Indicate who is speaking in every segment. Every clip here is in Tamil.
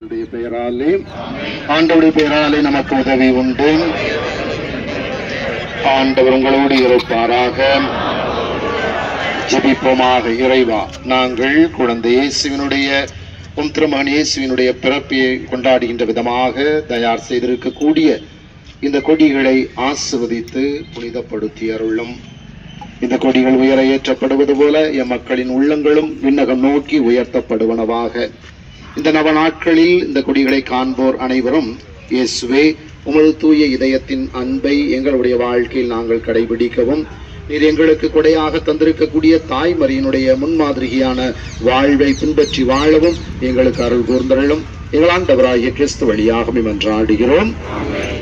Speaker 1: பெயராலே ஆண்டவருடைய பெயராலே நமக்கு உதவி உண்டு. ஆண்டவர் உங்களோடு இருப்பாராக. ஜெபிப்போமாக. இறைவா, நாங்கள் குழந்தை இயேசுவினுடைய திருமகன் இயேசுவினுடைய பிறப்பையை கொண்டாடுகின்ற விதமாக தயார் செய்திருக்கக்கூடிய இந்த கொடிகளை ஆசிர்வதித்து புனிதப்படுத்தி அருளும். இந்த கொடிகள் உயர ஏற்றப்படுவது போல எம் மக்களின் உள்ளங்களும் விண்ணகம் நோக்கி உயர்த்தப்படுவனவாக. இந்த நவ நாட்களில் இந்த கொடிகளை காண்போர் அனைவரும் இயேசுவே, உமது தூய இதயத்தின் அன்பை எங்களுடைய வாழ்க்கையில் நாங்கள் கடைபிடிக்கவும், நீர் எங்களுக்கு கொடையாக தந்திருக்கக்கூடிய தாய்மரியினுடைய முன்மாதிரியான வாழ்வை பின்பற்றி வாழவும் எங்களுக்கு அருள் கூர்ந்தருளும். எங்கள் ஆண்டவராகிய கிறிஸ்து வழியாக மன்றாடுகிறோம்.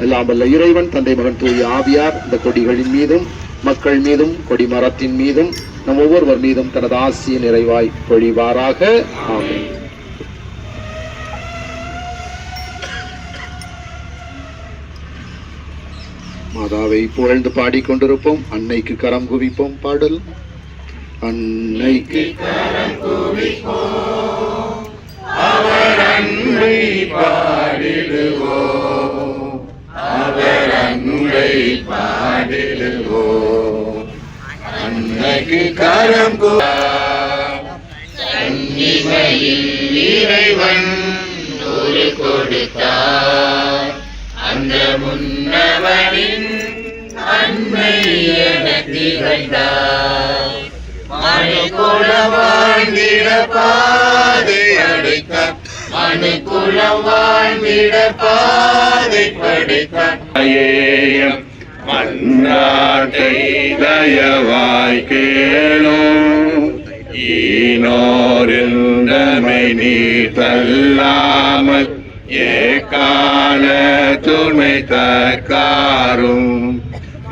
Speaker 1: எல்லாம் வல்ல இறைவன் தந்தை மகன் தூய ஆவியார் இந்த கொடிகளின் மீதும் மக்கள் மீதும் கொடிமரத்தின் மீதும் நம் ஒவ்வொருவர் மீதும் தனது ஆசிய நிறைவாய் பொழிவாராக. ஆமென். மாதாவை புகழ்ந்து பாடிக்கொண்டிருப்போம். அன்னைக்கு கரம் குவிப்போம். பாடல். அன்னைக்கு கரம் குவிப்போம், அவர் அன்பை பாடிடுவோம், அவர் அன்பை பாடிடுவோம். அன்னைக்கு கரம் குவிப்போம், இறைவன் ஒரு கொடுத்தார், அந்த முன்னவனின் அன்னை எனக்கு கண்டார். மனுக்குலம் வாழ்ந்திட பாதை அடைத்தார், மனுக்குலம் வாழ்ந்திட பாதை படைத்தார். மன்னாட்டை தயவாய் கேளும், ஈனோரிந்தமை நீ தள்ளாமல் ஏகால துணை தற்காரும்.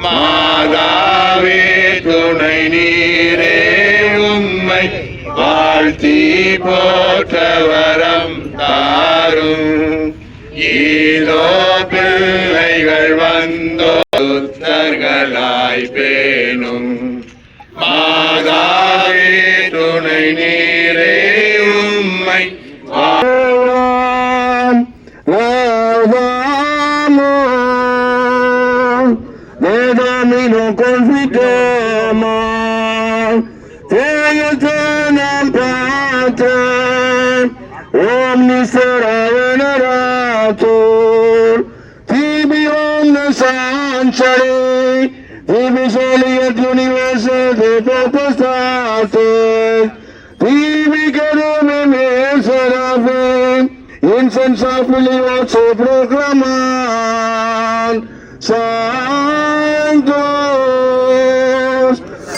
Speaker 1: மாதாவே துணை நீரே, உம்மை வாழ்த்தி போற்றவரம் தாரும். ஈதோ பிள்ளைகள் வந்தோ சுத்தர்களாய் பேணும். மாதாவே துணை நீரே, உம்மை Omniseravenerator, tibi omnisancere, tibi soliet universal de potestates, tibi cherubim et seraphim, insensibly also proclaman, Sanctus,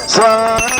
Speaker 1: Sanctus.